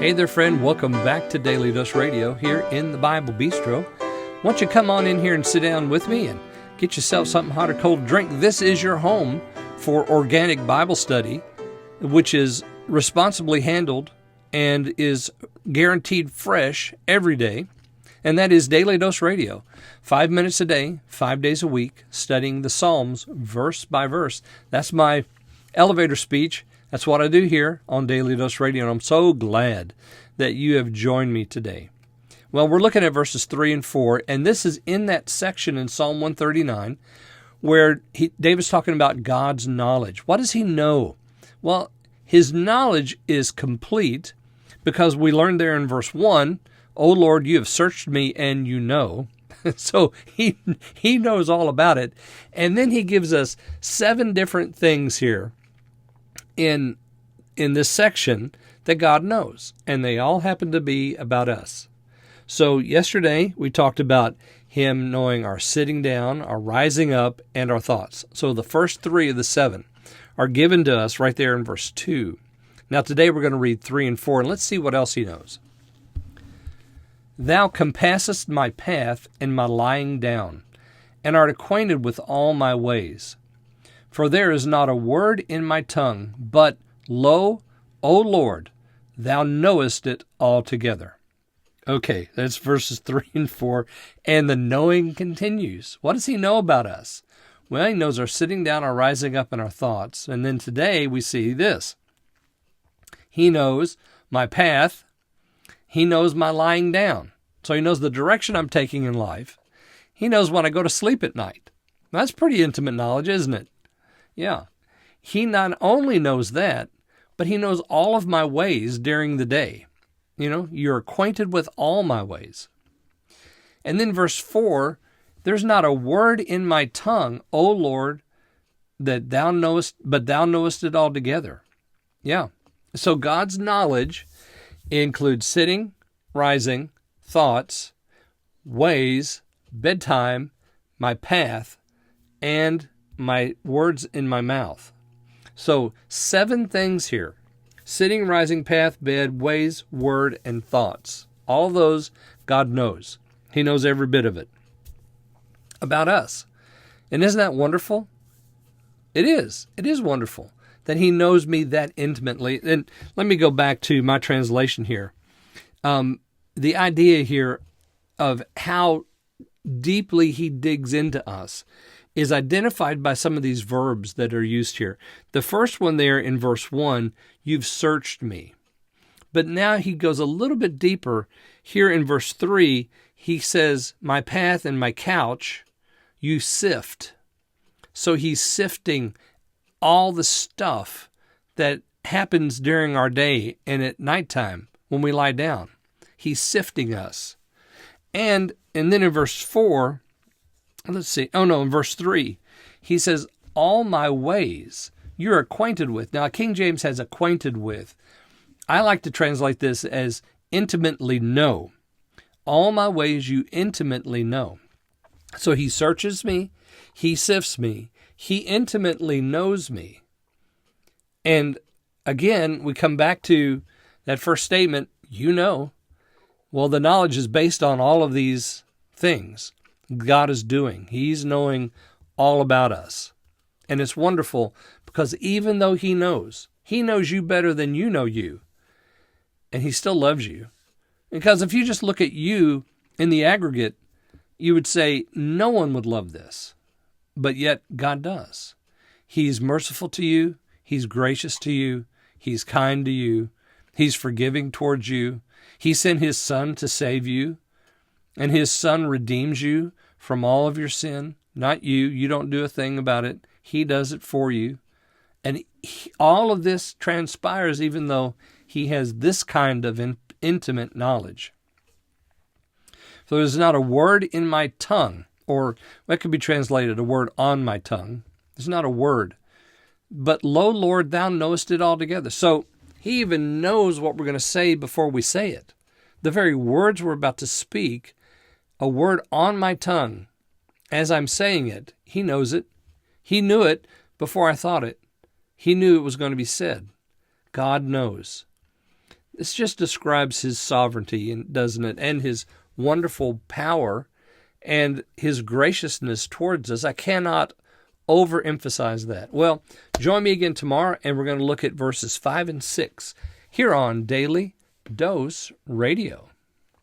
Hey there, friend. Welcome back to Daily Dose Radio here in the Bible Bistro. Why don't you come on in here and sit down with me and get yourself something hot or cold to drink. This is your home for organic Bible study, which is responsibly handled and is guaranteed fresh every day. And that is Daily Dose Radio. 5 minutes a day, 5 days a week, studying the Psalms verse by verse. That's my elevator speech. That's what I do here on Daily Dose Radio, and I'm so glad that you have joined me today. Well, we're looking at verses 3 and 4, and this is in that section in Psalm 139 where David's talking about God's knowledge. What does he know? Well, his knowledge is complete because we learned there in verse 1, "O Lord, you have searched me and you know." So he knows all about it. And then he gives us 7 different things here in this section that God knows, and they all happen to be about us. So yesterday we talked about him knowing our sitting down, our rising up, and our thoughts. So the first 3 of the 7 are given to us right there in verse 2. Now today we're going to read 3 and 4, and let's see what else he knows. "Thou compassest my path and my lying down, and art acquainted with all my ways. For there is not a word in my tongue, but, lo, O Lord, thou knowest it altogether." Okay, that's verses 3 and 4, and the knowing continues. What does he know about us? Well, he knows our sitting down, our rising up, and our thoughts. And then today we see this. He knows my path. He knows my lying down. So he knows the direction I'm taking in life. He knows when I go to sleep at night. That's pretty intimate knowledge, isn't it? Yeah. He not only knows that, but he knows all of my ways during the day. You're acquainted with all my ways. And then verse 4, "There's not a word in my tongue, O Lord, that thou knowest, but thou knowest it altogether." Yeah. So God's knowledge includes sitting, rising, thoughts, ways, bedtime, my path, and my words in my mouth. So 7 things here. Sitting, rising, path, bed, ways, word, and thoughts. All of those God knows. He knows every bit of it about us. And isn't that wonderful? It is. It is wonderful that he knows me that intimately. And let me go back to my translation here. The idea here of how deeply he digs into us is identified by some of these verbs that are used here. The first one there in verse 1, "You've searched me." But now he goes a little bit deeper. Here in verse 3, he says, "My path and my couch, you sift." So he's sifting all the stuff that happens during our day and at nighttime when we lie down. He's sifting us. And then in verse 4, in verse 3, he says, "All my ways you're acquainted with." Now, King James has acquainted with. I like to translate this as intimately know. All my ways you intimately know. So he searches me, he sifts me, he intimately knows me. And again, we come back to that first statement, you know. Well, the knowledge is based on all of these things God is doing. He's knowing all about us. And it's wonderful because even though he knows you better than you know you, and he still loves you. Because if you just look at you in the aggregate, you would say no one would love this. But yet God does. He's merciful to you. He's gracious to you. He's kind to you. He's forgiving towards you. He sent his son to save you. And his son redeems you from all of your sin. Not you. You don't do a thing about it. He does it for you. And all of this transpires even though he has this kind of intimate knowledge. So there's not a word in my tongue, or that could be translated a word on my tongue. There's not a word. But lo, Lord, thou knowest it altogether. So he even knows what we're going to say before we say it. The very words we're about to speak, a word on my tongue, as I'm saying it, he knows it. He knew it before I thought it. He knew it was going to be said. God knows. This just describes his sovereignty, doesn't it? And his wonderful power and his graciousness towards us. I cannot overemphasize that. Well, join me again tomorrow, and we're going to look at verses 5 and 6 here on Daily Dose Radio.